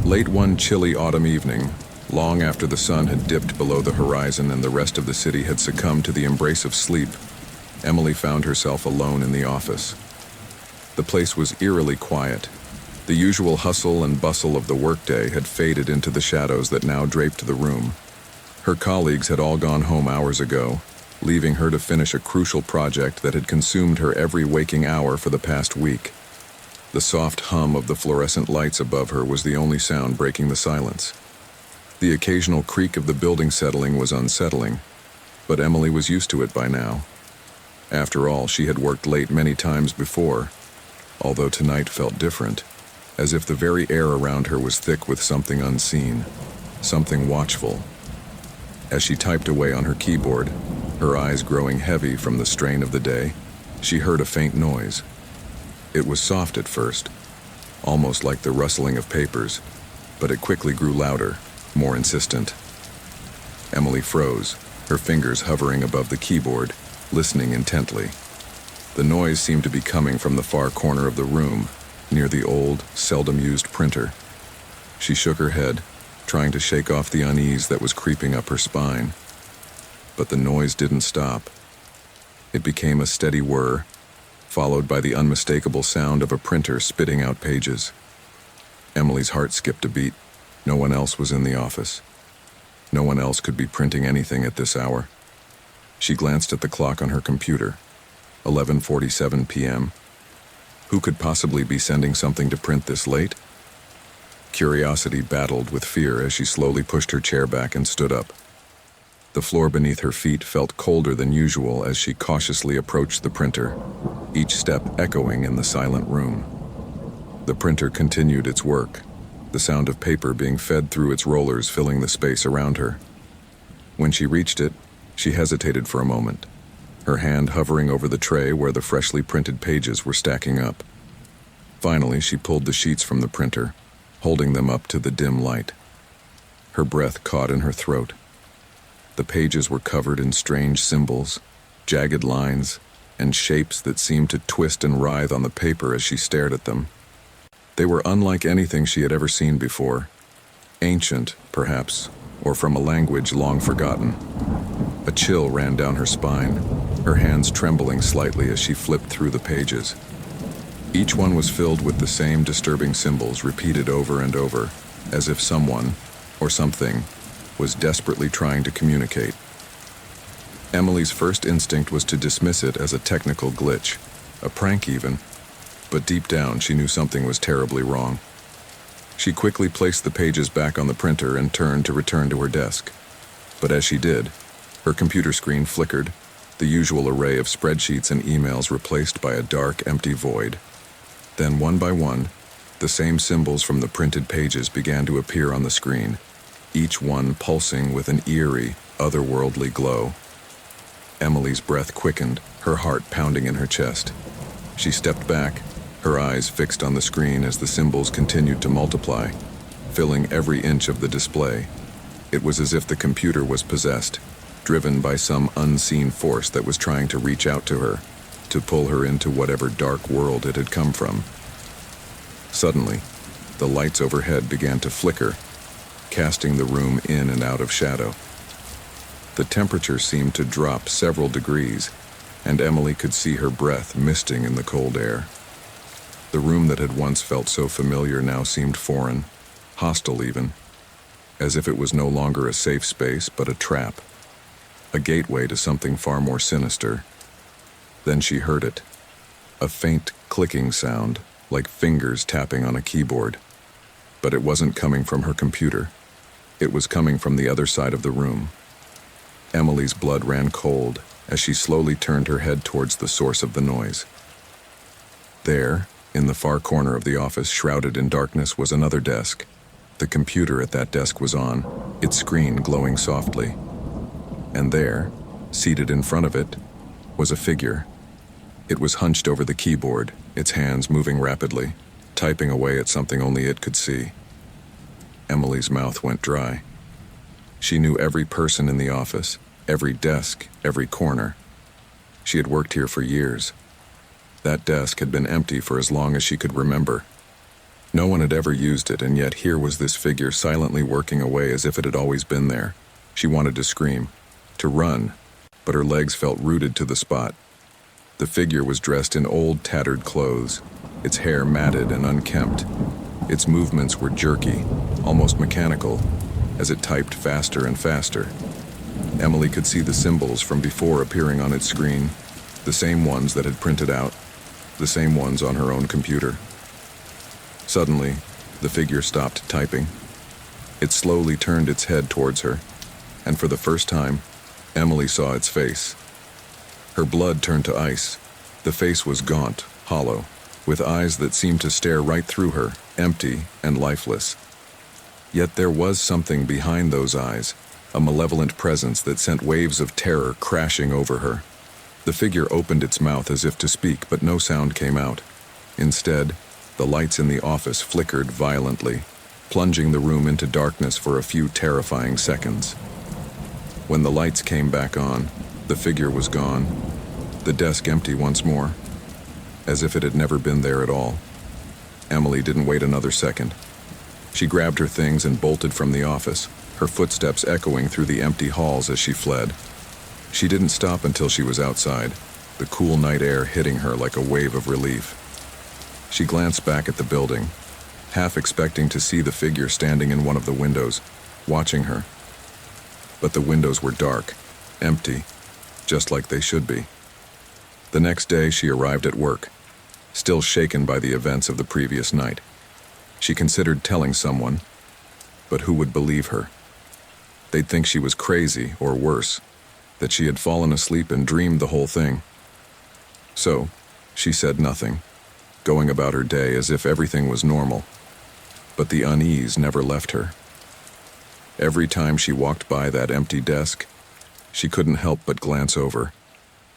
Late one chilly autumn evening, long after the sun had dipped below the horizon and the rest of the city had succumbed to the embrace of sleep, Emily found herself alone in the office. The place was eerily quiet. The usual hustle and bustle of the workday had faded into the shadows that now draped the room. Her colleagues had all gone home hours ago, leaving her to finish a crucial project that had consumed her every waking hour for the past week. The soft hum of the fluorescent lights above her was the only sound breaking the silence. The occasional creak of the building settling was unsettling, but Emily was used to it by now. After all, she had worked late many times before, although tonight felt different, as if the very air around her was thick with something unseen, something watchful. As she typed away on her keyboard, her eyes growing heavy from the strain of the day, she heard a faint noise. It was soft at first, almost like the rustling of papers, but it quickly grew louder, more insistent. Emily froze, her fingers hovering above the keyboard, listening intently. The noise seemed to be coming from the far corner of the room, near the old, seldom-used printer. She shook her head, trying to shake off the unease that was creeping up her spine. But the noise didn't stop. It became a steady whir, followed by the unmistakable sound of a printer spitting out pages. Emily's heart skipped a beat. No one else was in the office. No one else could be printing anything at this hour. She glanced at the clock on her computer. 11:47 p.m. Who could possibly be sending something to print this late? Curiosity battled with fear as she slowly pushed her chair back and stood up. The floor beneath her feet felt colder than usual as she cautiously approached the printer, each step echoing in the silent room. The printer continued its work, the sound of paper being fed through its rollers filling the space around her. When she reached it, she hesitated for a moment, her hand hovering over the tray where the freshly printed pages were stacking up. Finally, she pulled the sheets from the printer, holding them up to the dim light. Her breath caught in her throat. The pages were covered in strange symbols, jagged lines, and shapes that seemed to twist and writhe on the paper as she stared at them. They were unlike anything she had ever seen before. Ancient, perhaps, or from a language long forgotten. A chill ran down her spine, her hands trembling slightly as she flipped through the pages. Each one was filled with the same disturbing symbols repeated over and over, as if someone, or something, was desperately trying to communicate. Emily's first instinct was to dismiss it as a technical glitch, a prank even, but deep down she knew something was terribly wrong. She quickly placed the pages back on the printer and turned to return to her desk. But as she did, her computer screen flickered, the usual array of spreadsheets and emails replaced by a dark, empty void. Then, one by one, the same symbols from the printed pages began to appear on the screen, each one pulsing with an eerie, otherworldly glow. Emily's breath quickened, her heart pounding in her chest. She stepped back, her eyes fixed on the screen as the symbols continued to multiply, filling every inch of the display. It was as if the computer was possessed, driven by some unseen force that was trying to reach out to her, to pull her into whatever dark world it had come from. Suddenly, the lights overhead began to flicker, casting the room in and out of shadow. The temperature seemed to drop several degrees, and Emily could see her breath misting in the cold air. The room that had once felt so familiar now seemed foreign, hostile even, as if it was no longer a safe space but a trap, a gateway to something far more sinister. Then she heard it, a faint clicking sound, like fingers tapping on a keyboard. But it wasn't coming from her computer. It was coming from the other side of the room. Emily's blood ran cold as she slowly turned her head towards the source of the noise. There, in the far corner of the office, shrouded in darkness, was another desk. The computer at that desk was on, its screen glowing softly. And there, seated in front of it, was a figure. It was hunched over the keyboard, its hands moving rapidly, typing away at something only it could see. Emily's mouth went dry. She knew every person in the office, every desk, every corner. She had worked here for years. That desk had been empty for as long as she could remember. No one had ever used it, and yet here was this figure silently working away as if it had always been there. She wanted to scream, to run, but her legs felt rooted to the spot. The figure was dressed in old, tattered clothes, its hair matted and unkempt. Its movements were jerky, almost mechanical, as it typed faster and faster. Emily could see the symbols from before appearing on its screen, the same ones that had printed out, the same ones on her own computer. Suddenly, the figure stopped typing. It slowly turned its head towards her, and for the first time, Emily saw its face. Her blood turned to ice. The face was gaunt, hollow, with eyes that seemed to stare right through her, empty and lifeless. Yet there was something behind those eyes, a malevolent presence that sent waves of terror crashing over her. The figure opened its mouth as if to speak, but no sound came out. Instead, the lights in the office flickered violently, plunging the room into darkness for a few terrifying seconds. When the lights came back on, the figure was gone, the desk empty once more, as if it had never been there at all. Emily didn't wait another second. She grabbed her things and bolted from the office, her footsteps echoing through the empty halls as she fled. She didn't stop until she was outside, the cool night air hitting her like a wave of relief. She glanced back at the building, half expecting to see the figure standing in one of the windows, watching her. But the windows were dark, empty, just like they should be. The next day she arrived at work, still shaken by the events of the previous night. She considered telling someone, but who would believe her? They'd think she was crazy, or worse, that she had fallen asleep and dreamed the whole thing. So, she said nothing, going about her day as if everything was normal. But the unease never left her. Every time she walked by that empty desk, she couldn't help but glance over,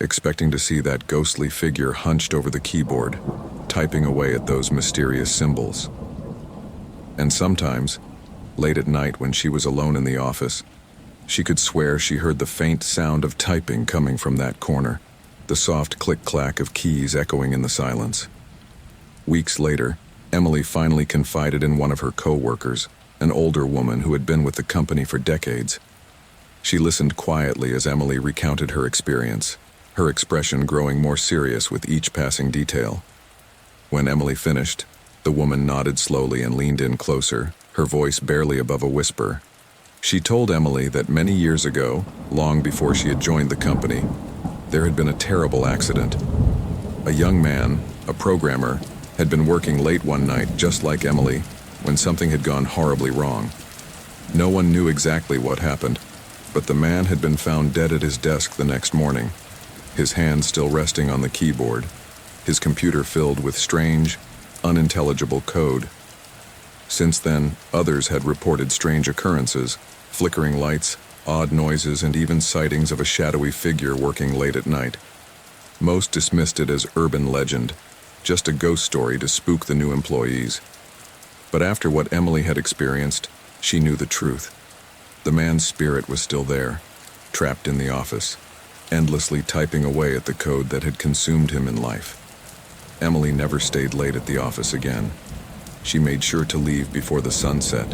expecting to see that ghostly figure hunched over the keyboard, typing away at those mysterious symbols. And sometimes, late at night when she was alone in the office, she could swear she heard the faint sound of typing coming from that corner, the soft click-clack of keys echoing in the silence. Weeks later, Emily finally confided in one of her co-workers, an older woman who had been with the company for decades. She listened quietly as Emily recounted her experience, her expression growing more serious with each passing detail. When Emily finished, the woman nodded slowly and leaned in closer, her voice barely above a whisper. She told Emily that many years ago, long before she had joined the company, there had been a terrible accident. A young man, a programmer, had been working late one night just like Emily, when something had gone horribly wrong. No one knew exactly what happened, but the man had been found dead at his desk the next morning, his hand still resting on the keyboard, his computer filled with strange, unintelligible code. Since then, others had reported strange occurrences, flickering lights, odd noises, and even sightings of a shadowy figure working late at night. Most dismissed it as urban legend, just a ghost story to spook the new employees. But after what Emily had experienced, she knew the truth. The man's spirit was still there, trapped in the office, endlessly typing away at the code that had consumed him in life. Emily never stayed late at the office again. She made sure to leave before the sun set,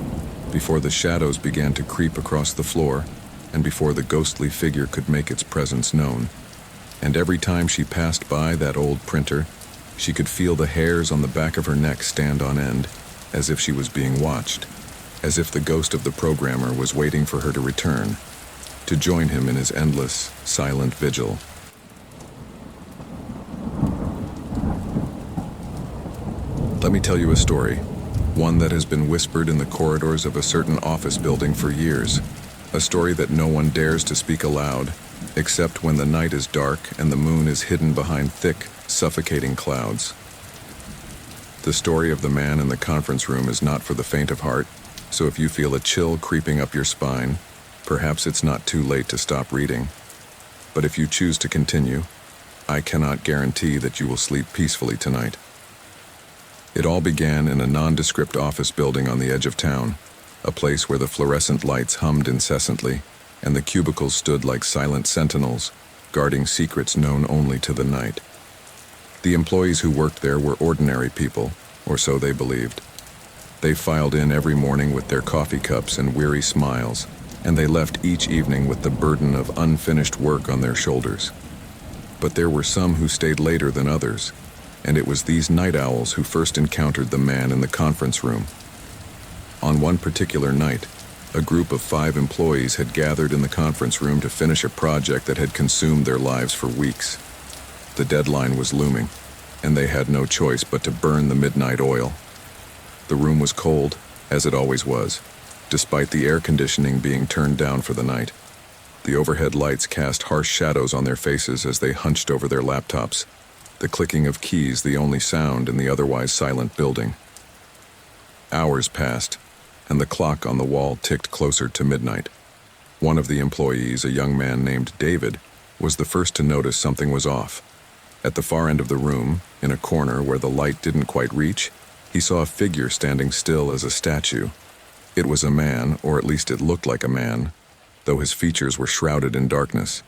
before the shadows began to creep across the floor, and before the ghostly figure could make its presence known. And every time she passed by that old printer, she could feel the hairs on the back of her neck stand on end, as if she was being watched, as if the ghost of the programmer was waiting for her to return, to join him in his endless, silent vigil. Let me tell you a story, one that has been whispered in the corridors of a certain office building for years, a story that no one dares to speak aloud, except when the night is dark and the moon is hidden behind thick, suffocating clouds. The story of the man in the conference room is not for the faint of heart, so if you feel a chill creeping up your spine, perhaps it's not too late to stop reading. But if you choose to continue, I cannot guarantee that you will sleep peacefully tonight. It all began in a nondescript office building on the edge of town, a place where the fluorescent lights hummed incessantly, and the cubicles stood like silent sentinels, guarding secrets known only to the night. The employees who worked there were ordinary people, or so they believed. They filed in every morning with their coffee cups and weary smiles, and they left each evening with the burden of unfinished work on their shoulders. But there were some who stayed later than others, and it was these night owls who first encountered the man in the conference room. On one particular night, a group of 5 employees had gathered in the conference room to finish a project that had consumed their lives for weeks. The deadline was looming, and they had no choice but to burn the midnight oil. The room was cold, as it always was, despite the air conditioning being turned down for the night. The overhead lights cast harsh shadows on their faces as they hunched over their laptops, the clicking of keys the only sound in the otherwise silent building. Hours passed, and the clock on the wall ticked closer to midnight. One of the employees, a young man named David, was the first to notice something was off. At the far end of the room, in a corner where the light didn't quite reach, he saw a figure standing still as a statue. It was a man, or at least it looked like a man, though his features were shrouded in darkness.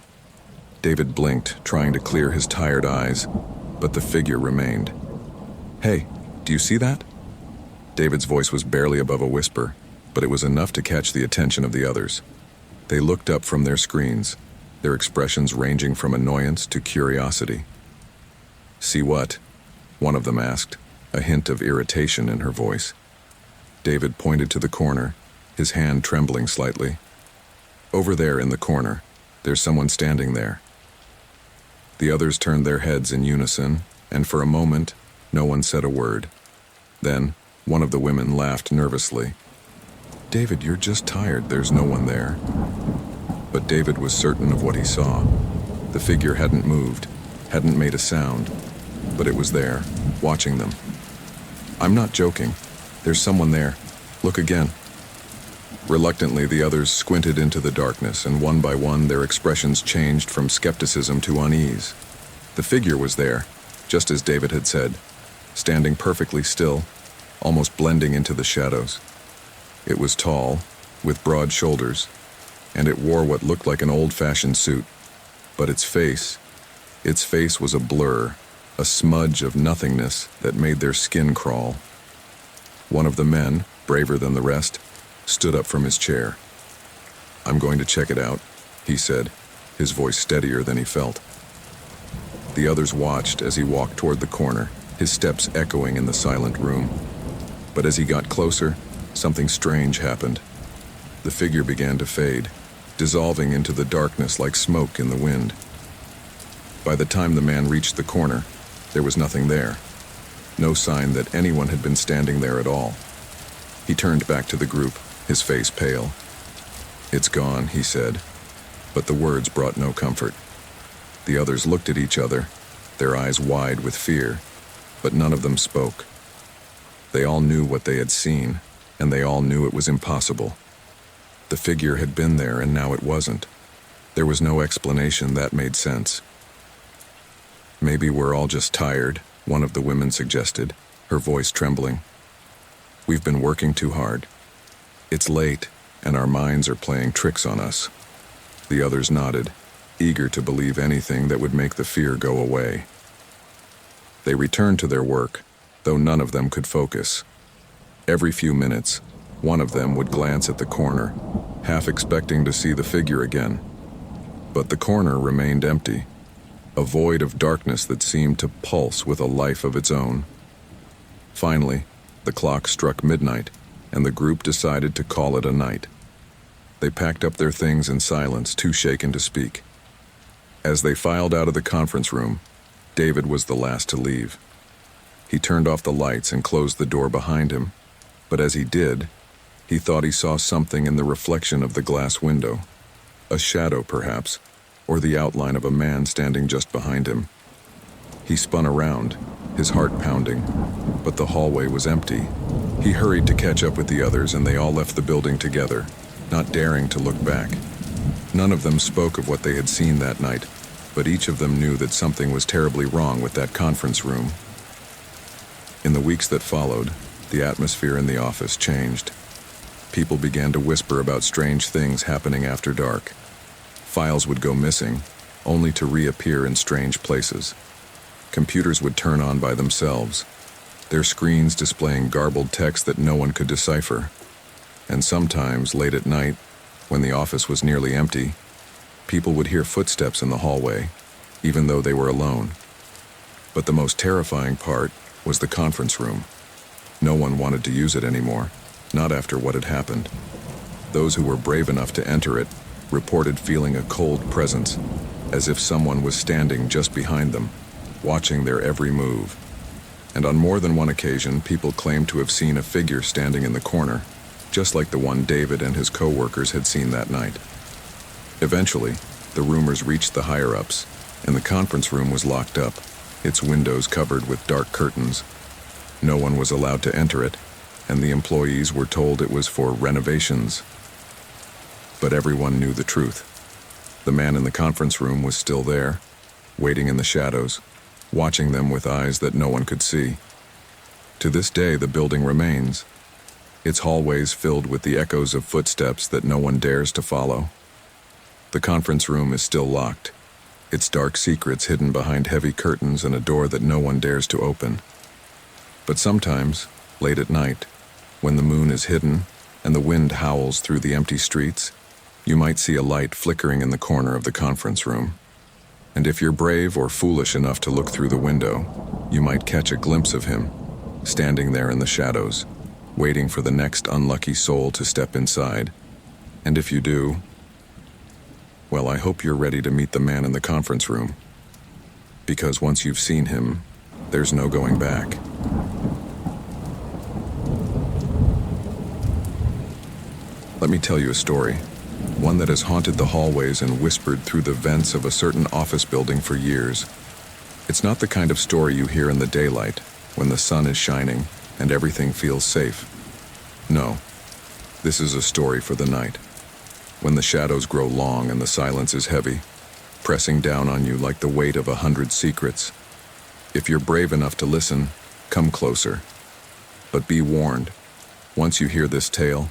David blinked, trying to clear his tired eyes, but the figure remained. "Hey, do you see that?" David's voice was barely above a whisper, but it was enough to catch the attention of the others. They looked up from their screens, their expressions ranging from annoyance to curiosity. "See what?" one of them asked, a hint of irritation in her voice. David pointed to the corner, his hand trembling slightly. "Over there in the corner, there's someone standing there." The others turned their heads in unison, and for a moment, no one said a word. Then, one of the women laughed nervously. "David, you're just tired. There's no one there." But David was certain of what he saw. The figure hadn't moved, hadn't made a sound, but it was there, watching them. "I'm not joking. There's someone there. Look again." Reluctantly, the others squinted into the darkness, and one by one their expressions changed from skepticism to unease. The figure was there, just as David had said, standing perfectly still, almost blending into the shadows. It was tall, with broad shoulders, and it wore what looked like an old-fashioned suit. But its face was a blur, a smudge of nothingness that made their skin crawl. One of the men, braver than the rest, stood up from his chair. "I'm going to check it out," he said, his voice steadier than he felt. The others watched as he walked toward the corner, his steps echoing in the silent room. But as he got closer, something strange happened. The figure began to fade, dissolving into the darkness like smoke in the wind. By the time the man reached the corner, there was nothing there. No sign that anyone had been standing there at all. He turned back to the group, his face pale. "It's gone," he said, but the words brought no comfort. The others looked at each other, their eyes wide with fear, but none of them spoke. They all knew what they had seen, and they all knew it was impossible. The figure had been there, and now it wasn't. There was no explanation that made sense. "Maybe we're all just tired," one of the women suggested, her voice trembling. "We've been working too hard. It's late, and our minds are playing tricks on us." The others nodded, eager to believe anything that would make the fear go away. They returned to their work, though none of them could focus. Every few minutes, one of them would glance at the corner, half expecting to see the figure again. But the corner remained empty, a void of darkness that seemed to pulse with a life of its own. Finally, the clock struck midnight, and the group decided to call it a night. They packed up their things in silence, too shaken to speak. As they filed out of the conference room, David was the last to leave. He turned off the lights and closed the door behind him, but as he did, he thought he saw something in the reflection of the glass window. A shadow, perhaps, or the outline of a man standing just behind him. He spun around, his heart pounding, but the hallway was empty. He hurried to catch up with the others, and they all left the building together, not daring to look back. None of them spoke of what they had seen that night, but each of them knew that something was terribly wrong with that conference room. In the weeks that followed, the atmosphere in the office changed. People began to whisper about strange things happening after dark. Files would go missing, only to reappear in strange places. Computers would turn on by themselves. their screens displaying garbled text that no one could decipher. And sometimes, late at night, when the office was nearly empty, people would hear footsteps in the hallway, even though they were alone. But the most terrifying part was the conference room. No one wanted to use it anymore, not after what had happened. Those who were brave enough to enter it reported feeling a cold presence, as if someone was standing just behind them, watching their every move. And on more than one occasion, people claimed to have seen a figure standing in the corner, just like the one David and his co-workers had seen that night. Eventually, the rumors reached the higher-ups, and the conference room was locked up, its windows covered with dark curtains. No one was allowed to enter it, and the employees were told it was for renovations. But everyone knew the truth. The man in the conference room was still there, waiting in the shadows, watching them with eyes that no one could see. To this day, the building remains, its hallways filled with the echoes of footsteps that no one dares to follow. The conference room is still locked, its dark secrets hidden behind heavy curtains and a door that no one dares to open. But sometimes, late at night, when the moon is hidden and the wind howls through the empty streets, you might see a light flickering in the corner of the conference room. And if you're brave or foolish enough to look through the window, you might catch a glimpse of him, standing there in the shadows, waiting for the next unlucky soul to step inside. And if you do, well, I hope you're ready to meet the man in the conference room. Because once you've seen him, there's no going back. Let me tell you a story, one that has haunted the hallways and whispered through the vents of a certain office building for years. It's not the kind of story you hear in the daylight, when the sun is shining and everything feels safe. No, this is a story for the night, when the shadows grow long and the silence is heavy, pressing down on you like the weight of 100 secrets. If you're brave enough to listen, come closer. But be warned, once you hear this tale,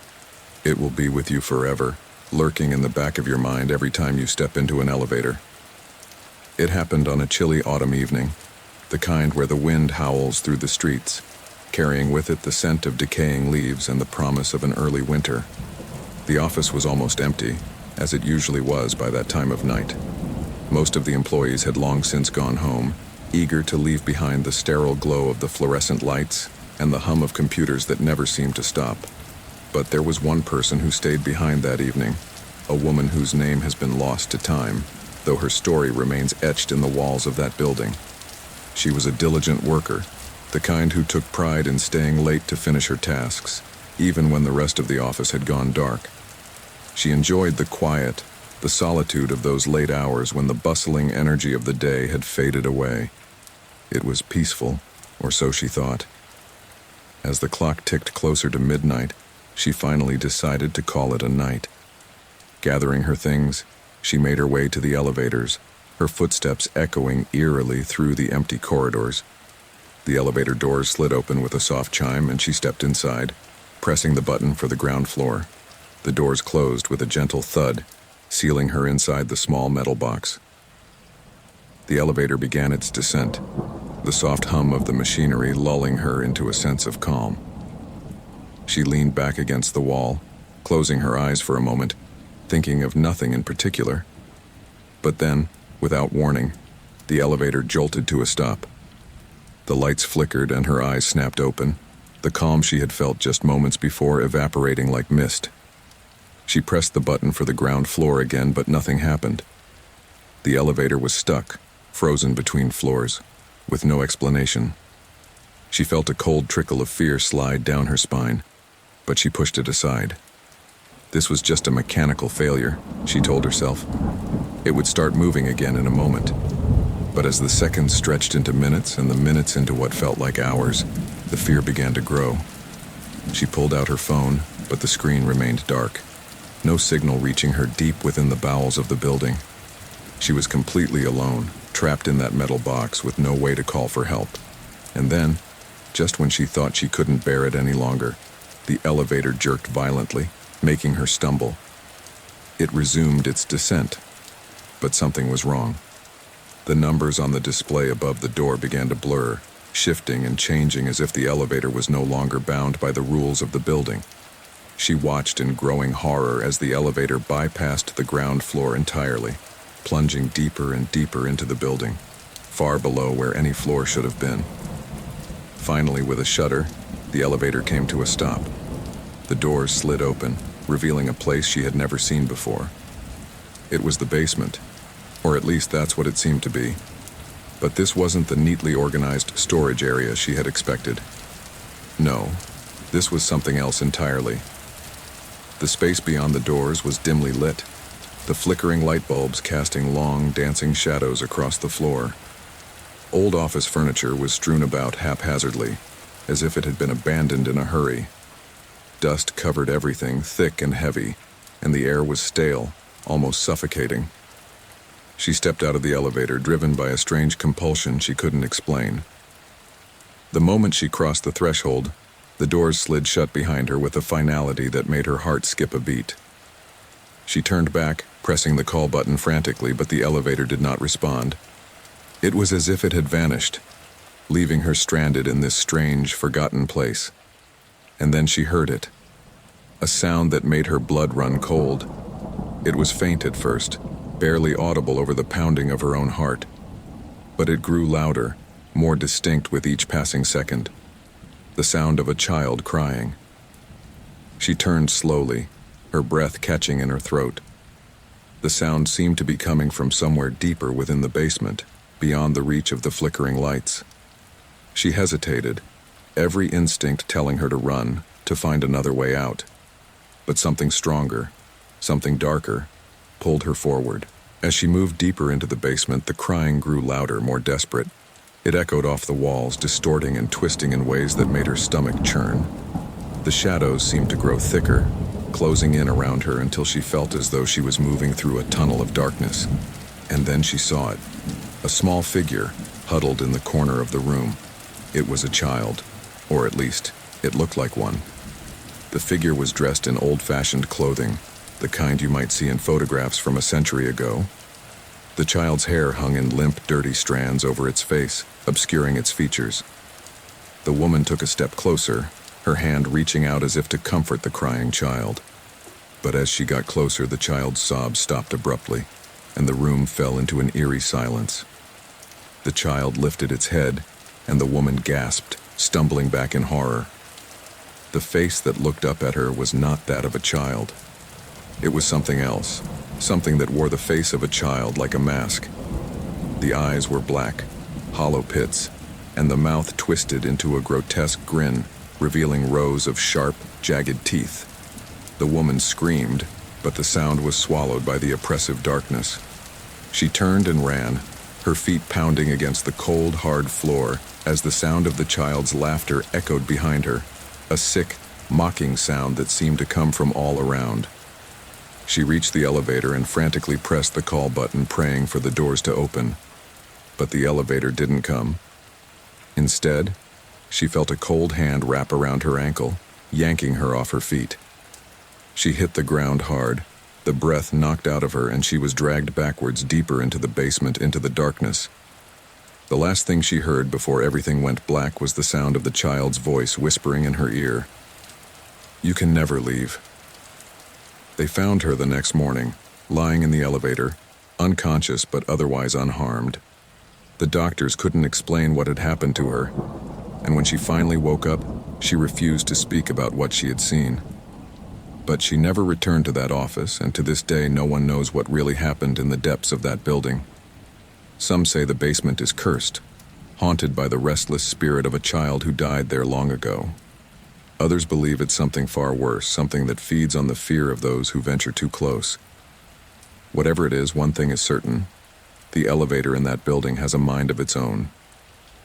it will be with you forever, lurking in the back of your mind every time you step into an elevator. It happened on a chilly autumn evening, the kind where the wind howls through the streets, carrying with it the scent of decaying leaves and the promise of an early winter. The office was almost empty, as it usually was by that time of night. Most of the employees had long since gone home, eager to leave behind the sterile glow of the fluorescent lights and the hum of computers that never seemed to stop. But there was one person who stayed behind that evening, a woman whose name has been lost to time, though her story remains etched in the walls of that building. She was a diligent worker, the kind who took pride in staying late to finish her tasks, even when the rest of the office had gone dark. She enjoyed the quiet, the solitude of those late hours when the bustling energy of the day had faded away. It was peaceful, or so she thought. As the clock ticked closer to midnight, she finally decided to call it a night. Gathering her things, she made her way to the elevators, her footsteps echoing eerily through the empty corridors. The elevator doors slid open with a soft chime and she stepped inside, pressing the button for the ground floor. The doors closed with a gentle thud, sealing her inside the small metal box. The elevator began its descent, the soft hum of the machinery lulling her into a sense of calm. She leaned back against the wall, closing her eyes for a moment, thinking of nothing in particular. But then, without warning, the elevator jolted to a stop. The lights flickered and her eyes snapped open, the calm she had felt just moments before evaporating like mist. She pressed the button for the ground floor again, but nothing happened. The elevator was stuck, frozen between floors, with no explanation. She felt a cold trickle of fear slide down her spine, but she pushed it aside. This was just a mechanical failure, she told herself. It would start moving again in a moment. But as the seconds stretched into minutes and the minutes into what felt like hours, the fear began to grow. She pulled out her phone, but the screen remained dark, no signal reaching her deep within the bowels of the building. She was completely alone, trapped in that metal box with no way to call for help. And then, just when she thought she couldn't bear it any longer, the elevator jerked violently, making her stumble. It resumed its descent, but something was wrong. The numbers on the display above the door began to blur, shifting and changing as if the elevator was no longer bound by the rules of the building. She watched in growing horror as the elevator bypassed the ground floor entirely, plunging deeper and deeper into the building, far below where any floor should have been. Finally, with a shudder, the elevator came to a stop. The doors slid open, revealing a place she had never seen before. It was the basement, or at least that's what it seemed to be. But this wasn't the neatly organized storage area she had expected. No, this was something else entirely. The space beyond the doors was dimly lit, the flickering light bulbs casting long, dancing shadows across the floor. Old office furniture was strewn about haphazardly, as if it had been abandoned in a hurry. Dust covered everything, thick and heavy, and the air was stale, almost suffocating. She stepped out of the elevator, driven by a strange compulsion she couldn't explain. The moment she crossed the threshold, the doors slid shut behind her with a finality that made her heart skip a beat. She turned back, pressing the call button frantically, but the elevator did not respond. It was as if it had vanished, leaving her stranded in this strange, forgotten place. And then she heard it, a sound that made her blood run cold. It was faint at first, barely audible over the pounding of her own heart. But it grew louder, more distinct with each passing second. The sound of a child crying. She turned slowly, her breath catching in her throat. The sound seemed to be coming from somewhere deeper within the basement, beyond the reach of the flickering lights. She hesitated, every instinct telling her to run, to find another way out. But something stronger, something darker, pulled her forward. As she moved deeper into the basement, the crying grew louder, more desperate. It echoed off the walls, distorting and twisting in ways that made her stomach churn. The shadows seemed to grow thicker, closing in around her until she felt as though she was moving through a tunnel of darkness. And then she saw it. A small figure, huddled in the corner of the room. It was a child, or at least, it looked like one. The figure was dressed in old-fashioned clothing, the kind you might see in photographs from a century ago. The child's hair hung in limp, dirty strands over its face, obscuring its features. The woman took a step closer, her hand reaching out as if to comfort the crying child. But as she got closer, the child's sobs stopped abruptly, and the room fell into an eerie silence. The child lifted its head, and the woman gasped, stumbling back in horror. The face that looked up at her was not that of a child. It was something else, something that wore the face of a child like a mask. The eyes were black, hollow pits, and the mouth twisted into a grotesque grin, revealing rows of sharp, jagged teeth. The woman screamed, but the sound was swallowed by the oppressive darkness. She turned and ran, her feet pounding against the cold, hard floor as the sound of the child's laughter echoed behind her, a sick, mocking sound that seemed to come from all around. She reached the elevator and frantically pressed the call button, praying for the doors to open. But the elevator didn't come. Instead, she felt a cold hand wrap around her ankle, yanking her off her feet. She hit the ground hard, the breath knocked out of her, and she was dragged backwards deeper into the basement, into the darkness. The last thing she heard before everything went black was the sound of the child's voice whispering in her ear, "You can never leave." They found her the next morning, lying in the elevator, unconscious but otherwise unharmed. The doctors couldn't explain what had happened to her, and when she finally woke up, she refused to speak about what she had seen. But she never returned to that office, and to this day no one knows what really happened in the depths of that building. Some say the basement is cursed, haunted by the restless spirit of a child who died there long ago. Others believe it's something far worse, something that feeds on the fear of those who venture too close. Whatever it is, one thing is certain. The elevator in that building has a mind of its own,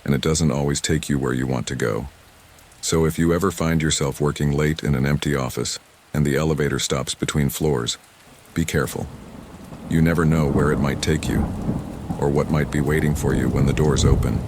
and it doesn't always take you where you want to go. So if you ever find yourself working late in an empty office and the elevator stops between floors, be careful. You never know where it might take you, or what might be waiting for you when the doors open.